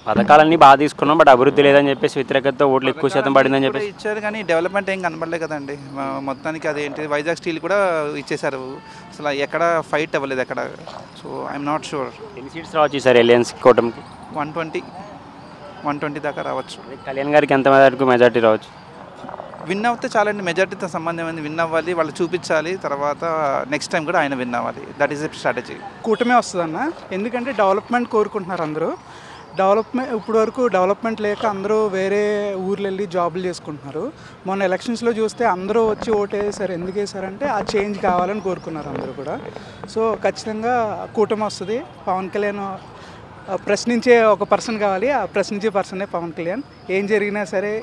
పథకాలన్నీ బాగా తీసుకున్నాం, బట్ అభివృద్ధి లేదని చెప్పేసి వ్యతిరేకతతో ఓట్లు ఎక్కువ శాతం పడిందని కూడా చెప్పేసి. ఇచ్చారు కానీ డెవలప్మెంట్ ఏం కనబడలేదు కదండి. మొత్తానికి అదేంటి వైజాగ్ స్టీల్ కూడా ఇచ్చేశారు. అసలు ఎక్కడ ఫైట్ అవ్వలేదు ఎక్కడ. So I'm not sure. ఎన్ని సీట్స్ రావచ్చు ఈసారి ఎలియన్స్ కూటమికి? 120 దాకా రావచ్చు. కళ్యాణ్ గారికి ఎంత వరకు మెజార్టీ రావచ్చు? విన్ అవుతే చాలండి. మెజార్టీతో సంబంధం ఏంది, విన్ అవ్వాలి, వాళ్ళు చూపించాలి. తర్వాత నెక్స్ట్ టైం కూడా ఆయన విన్ అవ్వాలి. That is a strategy. కూటమే వస్తుందన్న. ఎందుకంటే డెవలప్మెంట్ కోరుకుంటున్నారు అందరూ. ఇప్పుడు వరకు డెవలప్మెంట్ లేక అందరూ వేరే ఊర్లు వెళ్ళి జాబులు చేసుకుంటున్నారు. మొన్న ఎలక్షన్స్లో చూస్తే అందరూ వచ్చి ఓటు వేసారు. ఎందుకు వేసారంటే ఆ చేంజ్ కావాలని కోరుకున్నారు అందరూ కూడా. సో ఖచ్చితంగా కూటమి వస్తుంది. పవన్ కళ్యాణ్ ప్రశ్నించే ఒక పర్సన్ కావాలి. ఆ ప్రశ్నించే పర్సనే పవన్ కళ్యాణ్. ఏం జరిగినా సరే,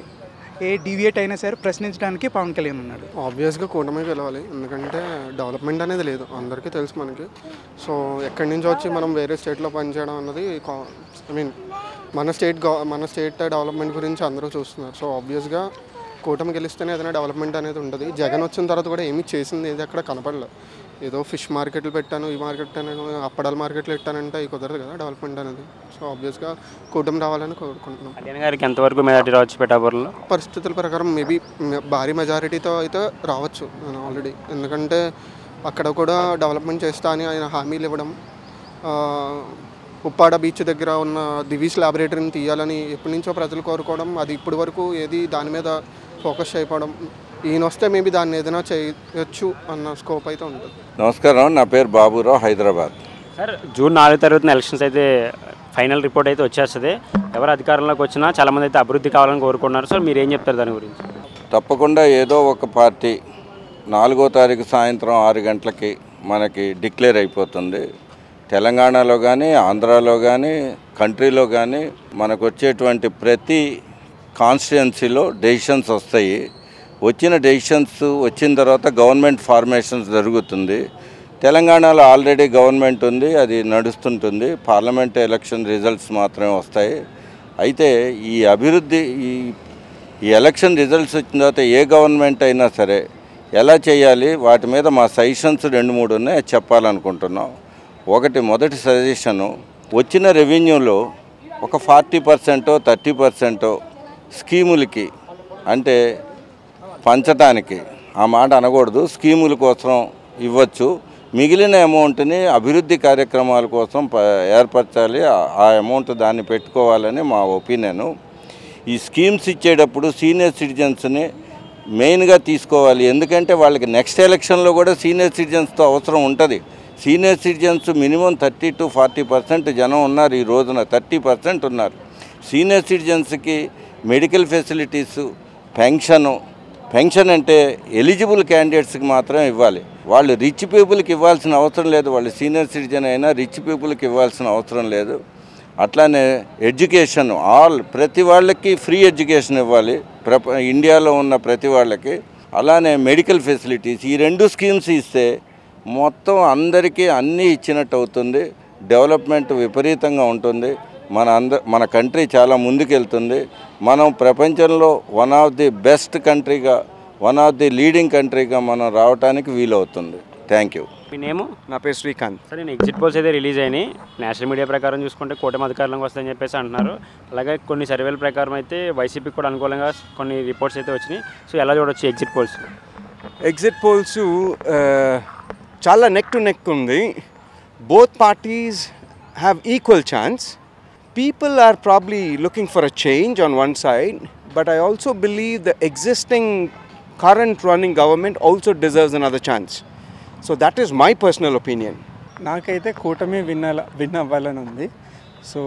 ఏ డివియేట్ అయినా సరే ప్రశ్నించడానికి పవన్ కళ్యాణ్ ఉన్నాడు. ఆబ్వియస్గా కూటమి గెలవాలి. ఎందుకంటే డెవలప్మెంట్ అనేది లేదు, అందరికీ తెలుసు మనకి. సో ఎక్కడి నుంచి వచ్చి మనం వేరే స్టేట్లో పనిచేయడం అన్నది మన స్టేట్ డెవలప్మెంట్ గురించి అందరూ చూస్తున్నారు. సో ఆబ్వియస్గా కూటమి గెలిస్తేనే ఏదైనా డెవలప్మెంట్ అనేది ఉంటుంది. జగన్ వచ్చిన తర్వాత కూడా ఏమీ చేసింది ఏది అక్కడ కనపడలేదు. ఏదో ఫిష్ మార్కెట్లు పెట్టాను, ఈ మార్కెట్ పెట్టాను, అప్పడాల మార్కెట్లు పెట్టానంటే అవి కుదరదు కదా డెవలప్మెంట్ అనేది. సో ఆబ్వియస్గా కూటమి రావాలని కోరుకుంటున్నాం. కళ్యాణ్ గారికి ఎంతవరకు మెజార్టీ రావచ్చు పిఠాపురంలో? పరిస్థితుల ప్రకారం మేబీ భారీ మెజారిటీతో అయితే రావచ్చు ఆల్రెడీ. ఎందుకంటే అక్కడ కూడా డెవలప్మెంట్ చేస్తా అని ఆయన హామీలు ఇవ్వడం, ఉప్పాడ బీచ్ దగ్గర ఉన్న దివీస్ ల్యాబొరేటరీని తీయాలని ఎప్పటి నుంచో ప్రజలు కోరుకోవడం, అది ఇప్పటి వరకు ఏది దాని మీద ఫోకస్ చేయకపోవడం. ఈయన వస్తే మేబీ దాన్ని ఏదైనా చేయొచ్చు అన్న స్కోప్ అయితే ఉంటుంది. నమస్కారం, నా పేరు బాబురావు, హైదరాబాద్. సార్, జూన్ 4 తారీఖున ఎలక్షన్స్ అయితే ఫైనల్ రిపోర్ట్ అయితే వచ్చేస్తుంది. ఎవరు అధికారంలోకి వచ్చినా చాలామంది అయితే అభివృద్ధి కావాలని కోరుకుంటున్నారు. సార్ మీరు ఏం చెప్తారు దాని గురించి? తప్పకుండా ఏదో ఒక పార్టీ 4వ తారీఖు సాయంత్రం 6 గంటలకి మనకి డిక్లేర్ అయిపోతుంది. తెలంగాణలో కానీ, ఆంధ్రాలో కానీ, కంట్రీలో కానీ మనకు వచ్చేటువంటి ప్రతి కాన్స్టిట్యున్సీలో డెసిషన్స్ వస్తాయి. వచ్చిన డెసిషన్స్ వచ్చిన తర్వాత గవర్నమెంట్ ఫార్మేషన్స్ జరుగుతుంది. తెలంగాణలో ఆల్రెడీ గవర్నమెంట్ ఉంది, అది నడుస్తుంటుంది. పార్లమెంట్ ఎలక్షన్ రిజల్ట్స్ మాత్రమే వస్తాయి. అయితే ఈ అభివృద్ధి ఈ ఎలక్షన్ రిజల్ట్స్ వచ్చిన తర్వాత ఏ గవర్నమెంట్ అయినా సరే ఎలా చేయాలి, వాటి మీద మా సజెషన్స్ 2-3 ఉన్నాయి, అది చెప్పాలనుకుంటున్నాం. మొదటి సజెషను, వచ్చిన రెవెన్యూలో ఒక 40% 30% స్కీములకి, అంటే పంచటానికి, ఆ మాట అనకూడదు, స్కీముల కోసం ఇవ్వచ్చు. మిగిలిన అమౌంట్ని అభివృద్ధి కార్యక్రమాల కోసం ఏర్పరచాలి. ఆ అమౌంట్ దాన్ని పెట్టుకోవాలని మా ఒపీనియను. ఈ స్కీమ్స్ ఇచ్చేటప్పుడు సీనియర్ సిటిజన్స్ని మెయిన్గా తీసుకోవాలి. ఎందుకంటే వాళ్ళకి నెక్స్ట్ ఎలక్షన్లో కూడా సీనియర్ సిటిజన్స్తో అవసరం ఉంటుంది. సీనియర్ సిటిజన్స్ మినిమం 30 to 40% జనం ఉన్నారు. ఈ రోజున 30% ఉన్నారు. సీనియర్ సిటిజన్స్కి మెడికల్ ఫెసిలిటీసు, పెన్షన్ అంటే ఎలిజిబుల్ క్యాండిడేట్స్కి మాత్రం ఇవ్వాలి. వాళ్ళు రిచ్ పీపుల్కి ఇవ్వాల్సిన అవసరం లేదు. వాళ్ళు సీనియర్ సిటిజన్ అయినా రిచ్ పీపుల్కి ఇవ్వాల్సిన అవసరం లేదు. అట్లానే ఎడ్యుకేషన్, ప్రతి వాళ్ళకి ఫ్రీ ఎడ్యుకేషన్ ఇవ్వాలి, ఇండియాలో ఉన్న ప్రతి వాళ్ళకి. అలానే మెడికల్ ఫెసిలిటీస్, ఈ 2 స్కీమ్స్ ఇస్తే మొత్తం అందరికీ అన్నీ ఇచ్చినట్టు అవుతుంది. డెవలప్మెంట్ విపరీతంగా ఉంటుంది. మన కంట్రీ చాలా ముందుకెళ్తుంది. మనం ప్రపంచంలో వన్ ఆఫ్ ది బెస్ట్ కంట్రీగా, వన్ ఆఫ్ ది లీడింగ్ కంట్రీగా మనం రావడానికి వీలవుతుంది. Thank you. మీ నేము? నా పేరు శ్రీకాంత్. సార్, నేను ఎగ్జిట్ పోల్స్ అయితే రిలీజ్ అయినాయి. నేషనల్ మీడియా ప్రకారం చూసుకుంటే కూటమి అధికారంలోకి వస్తుందని చెప్పేసి అంటున్నారు. అలాగే కొన్ని సర్వేల ప్రకారం అయితే వైసీపీకి కూడా అనుకూలంగా కొన్ని రిపోర్ట్స్ అయితే వచ్చినాయి. సో ఎలా చూడొచ్చు ఎగ్జిట్ పోల్స్? ఎగ్జిట్ పోల్స్ చాలా నెక్ టు నెక్ ఉంది. Both parties have equal chance. People are probably looking for a change on one side, but I also believe the existing current running government also deserves another chance. So that is my personal opinion. నాకైతే కూటమి win అవ్వాలని ఉంది. So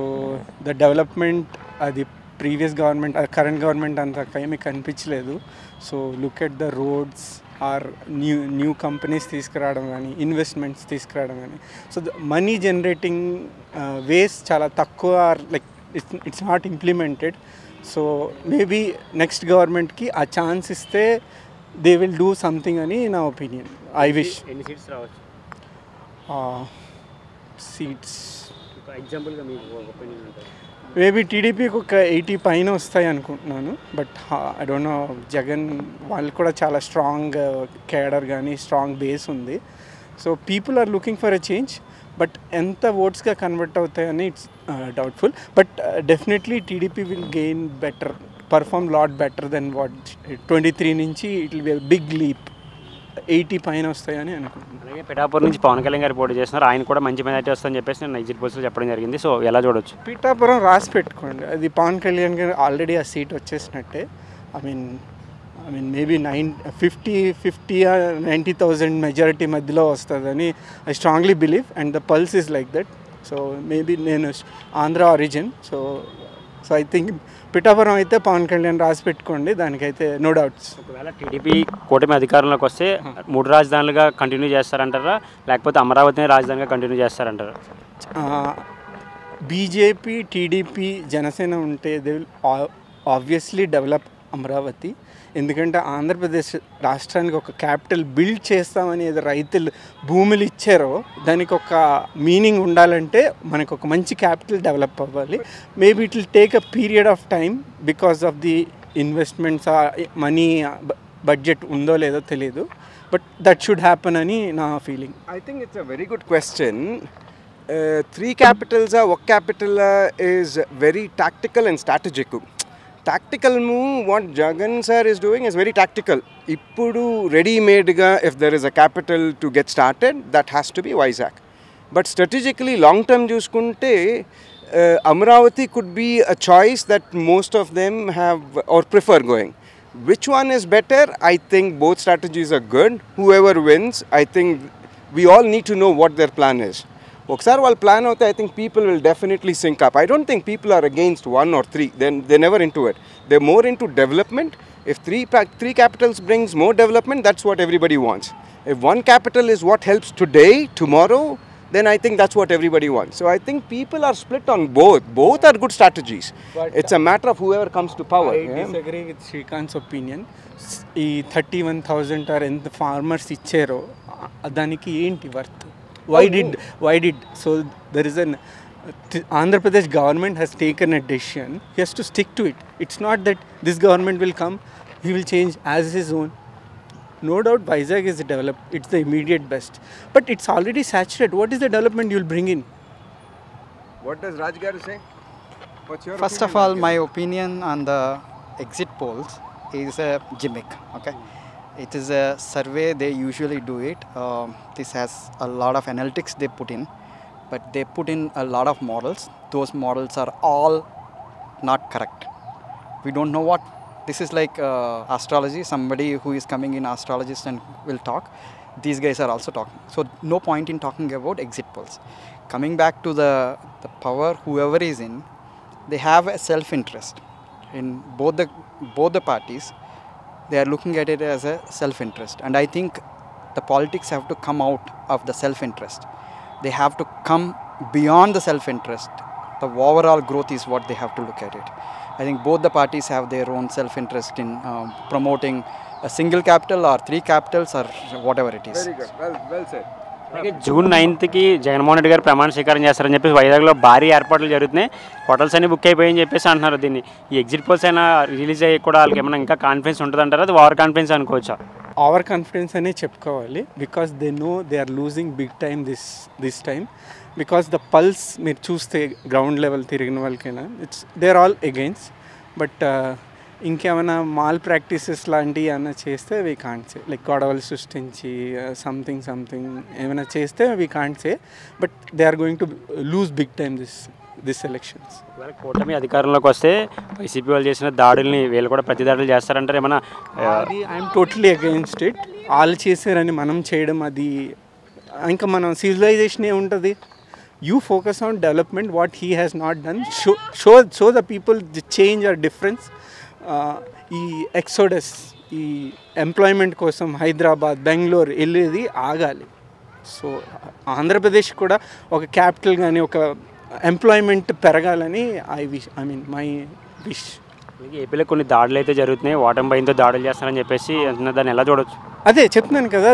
the development అది previous government, current government అంత ఏమీ కనిపించలేదు. So look at the roads or new companies తీసుకురావడం కానీ, ఇన్వెస్ట్మెంట్స్ తీసుకురావడం కానీ. So the money generating ways చాలా తక్కువ, like it's not implemented. So maybe next గవర్నమెంట్కి ఆ ఛాన్స్ ఇస్తే దే విల్ డూ సంథింగ్ అని నా ఒపీనియన్. I wish. ఎన్ని సీట్స్ రావచ్చు? సీట్స్ ఎగ్జాంపుల్గా మీకు ఒపీనియన్ ఉంటుంది. మేబీ టీడీపీకి ఒక 80 పైన వస్తాయి అనుకుంటున్నాను. But I don't know, Jagan వాళ్ళు కూడా చాలా స్ట్రాంగ్ కేడర్ కానీ స్ట్రాంగ్ బేస్ ఉంది. So people are looking for a change. But ఎంత ఓట్స్గా కన్వర్ట్ అవుతాయని it's doubtful. But definitely TDP will gain better, perform lot better than what 23 నుంచి it will be big leap, 80 పైన వస్తాయని అనుకుంటున్నాను. అలాగే పిఠాపురం నుంచి పవన్ కళ్యాణ్ గారు పోటీ చేస్తున్నారు, ఆయన కూడా మంచి మెజార్టీ వస్తుందని చెప్పేసి నేను ఎగ్జిట్ పోల్స్లో చెప్పడం జరిగింది. సో ఎలా చూడొచ్చు? పిఠాపురం రాసి పెట్టుకోండి, అది పవన్ కళ్యాణ్ గారు ఆల్రెడీ ఆ సీట్ వచ్చేసినట్టే. ఐ మీన్ మేబీ 50,000 మెజారిటీ మధ్యలో వస్తుందని I strongly believe and the pulse is like that. So maybe నేను Andhra origin, so I think Pithapuram అయితే పవన్ కళ్యాణ్ రాసి పెట్టుకోండి, దానికైతే నో డౌట్స్. ఒకవేళ టీడీపీ కూటమి అధికారంలోకి వస్తే 3 రాజధానులుగా కంటిన్యూ చేస్తారంటారా, లేకపోతే అమరావతిని రాజధానిగా కంటిన్యూ చేస్తారంటారా? బీజేపీ, టీడీపీ, జనసేన ఉంటే they will obviously develop Amaravati. ఎందుకంటే ఆంధ్రప్రదేశ్ రాష్ట్రానికి ఒక క్యాపిటల్ బిల్డ్ చేస్తామని ఏదో రైతులు భూములు ఇచ్చారో దానికి ఒక మీనింగ్ ఉండాలంటే మనకు ఒక మంచి క్యాపిటల్ డెవలప్ అవ్వాలి. Maybe it will take a period of time because of the investments, money budget ఉందో లేదో తెలియదు, బట్ దట్ షుడ్ హ్యాపన్ అని నా feeling. I think it's a very good question. 3 capitals, one capital is very tactical and strategic. Tactical move, what Jagan sir is doing is very tactical. Ippudu ready-made ga, if there is a capital to get started, that has to be Vizag. But strategically, long-term chuskunte, Amravati could be a choice that most of them have or prefer going. Which one is better? I think both strategies are good. Whoever wins, I think we all need to know what their plan is. ఒకసారి వాళ్ళ plan అవుతే I think people will definitely sync up. I don't think people are against 1 or 3. They never in to it. They more in to development. If 3 capitals brings more development, that's what everybody wants. If one capital is what helps today, tomorrow, then I think that's what everybody wants. So I think people are split on both. Both are good strategies. But it's a matter of whoever comes to power. I disagree with Shrikant's opinion. ఈ 31,000 are ఎంత farmers ఇచ్చారో దానికి ఏంటి worth? Why did so there is an Andhra Pradesh government has taken a decision, he has to stick to it. It's not that this government will come, he will change as his own. No doubt Vizag is developed, it's the immediate best, but it's already saturated. What is the development you will bring in? What does Rajgar say? What's your First of all, my opinion on the exit polls is a gimmick. Okay, it is a survey, they usually do it. This has a lot of analytics they put in, but they put in a lot of models. Those models are all not correct. We don't know what this is, like astrology. Somebody who is coming in astrologist and will talk. These guys are also talking. So no point in talking about exit polls. Coming back to the power, whoever is in, they have a self-interest in both the parties. They are looking at it as a self-interest, and I think the politics have to come out of the self-interest. They have to come beyond the self-interest. The overall growth is what they have to look at it. I think both the parties have their own self-interest in promoting a single capital or 3 capitals or whatever it is. Very good. Well said. అలాగే June 9th Jaganmohan Reddy గారు ప్రమాణ స్వీకారం చేస్తారని చెప్పేసి వైజాగ్లో భారీ ఏర్పాట్లు జరుగుతున్నాయి. హోటల్స్ అన్ని బుక్ అయిపోయాయని చెప్పేసి అంటున్నారు. దీన్ని ఈ ఎగ్జిట్ పోల్స్ అయినా రిలీజ్ అయ్యి కూడా వాళ్ళకి ఏమైనా ఇంకా కాన్ఫిడెన్స్ ఉంటుంది అంటారా, అది ఓవర్ కాన్ఫిడెన్స్ అనుకోవచ్చా? ఓవర్ కాన్ఫిడెన్స్ అనే చెప్పుకోవాలి, because they know they are losing big time this time. Because the pulse మీరు చూస్తే గ్రౌండ్ లెవెల్ తిరిగిన వాళ్ళకైనా they are all against. But ఇంకేమైనా మాల్ ప్రాక్టీసెస్ లాంటివి ఏమైనా చేస్తే వీ కాంట్ సే, లైక్ గొడవలు సృష్టించి సంథింగ్ ఏమైనా చేస్తే we can't say, but they are going to lose big time this elections. ఒకవేళ కూటమి అధికారంలోకి వస్తే వైసీపీ వాళ్ళు చేసిన దాడుల్ని వీళ్ళు కూడా ప్రతి దాడులు చేస్తారంటారు ఏమన్నా? అది ఐఎమ్ టోటలీ అగెయిన్స్ట్ ఇట్. వాళ్ళు చేశారని మనం చేయడం అది ఇంకా మనం సివిలైజేషన్ ఉంటుంది. You focus on development, what he has not done. Show the people the change or difference. ఈ ఎక్సోడస్, ఈ ఎంప్లాయ్మెంట్ కోసం హైదరాబాద్, బెంగళూరు వెళ్ళేది ఆగాలి. సో ఆంధ్రప్రదేశ్ కూడా ఒక క్యాపిటల్ కానీ ఒక ఎంప్లాయ్మెంట్ పెరగాలని మై విష్. ఏపీలో కొన్ని దాడులు అయితే జరుగుతున్నాయి, ఓటమి భయంతో దాడులు చేస్తారని చెప్పేసి అంటున్నారు, దాన్ని ఎలా చూడొచ్చు? అదే చెప్తున్నాను కదా,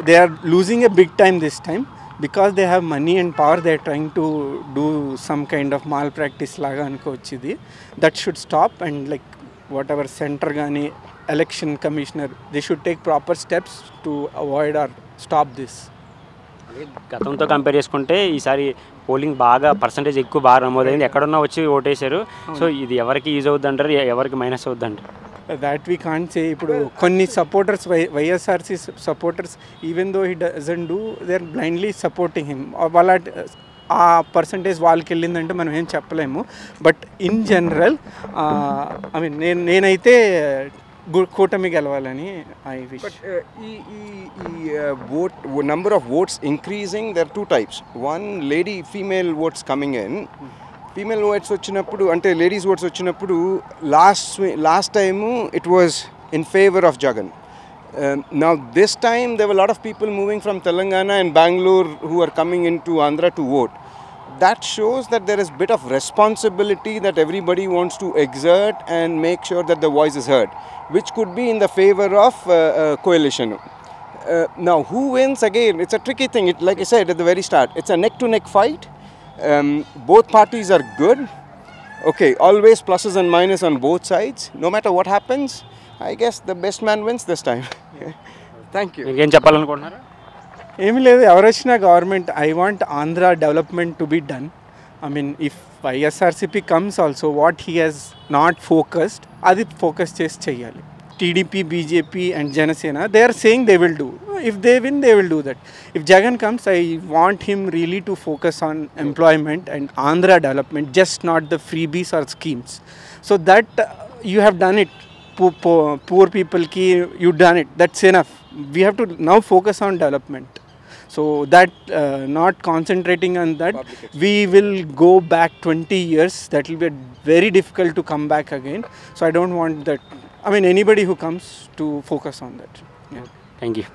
they are losing a big time this time because they have money and power. They are trying to do some kind of malpractice లాగా అనుకోవచ్చు. ఇది that should stop. And like whatever centre కానీ election commissioner, they should take proper steps to avoid or stop this. గతంతో compare చేసుకుంటే ఈసారి polling percentage బాగా నమోదైంది, ఎక్కడున్నా వచ్చి ఓటేశారు. సో ఇది ఎవరికి యూజ్ అవుద్ది అంటారు, ఎవరికి మైనస్ అవుద్ది అంటారు? That we can't say. ఇప్పుడు కొన్ని supporters, YSRC supporters, even though he doesn't do, they are blindly supporting him. వాళ్ళ ఆ పర్సంటేజ్ వాళ్ళకి వెళ్ళిందంటే మనం ఏం చెప్పలేము. But in general I mean నేనైతే కూటమి గెలవాలని I wish. vote number of votes increasing, there are two types. One, lady female votes coming in. Female votes వచ్చినప్పుడు అంటే లేడీస్ ఓట్స్ వచ్చినప్పుడు last time it was in favour of Jagan. Now this time there were a lot of people moving from Telangana and Bangalore who are coming into Andhra to vote. That shows that there is a bit of responsibility that everybody wants to exert and make sure that the voice is heard, which could be in the favor of coalition. Now who wins, again it's a tricky thing. Like I said at the very start, it's a neck to neck fight. Both parties are good. Okay, always pluses and minuses on both sides. No matter what happens, I guess the best man wins this time. Thank you. మీకేం చెప్పాలనుకుంటున్నారు? ఏమి లేదు, ఎవరు వచ్చినా government, I want Andhra development to be done. I mean if YSRCP comes also, what he has not focused అది focus చేసి చెయ్యాలి. TDP, BJP and Janasena, they are saying they will do. If they win, they will do that. If Jagan comes, I want him really to focus on employment and Andhra development, just not the freebies or schemes. So that you have done it. Poor people ki you done it. That's enough. We have to now focus on development. So that not concentrating on that, we will go back 20 years. That will be very difficult to come back again. So I don't want that. I mean, anybody who comes to focus on that. Yeah. Thank you.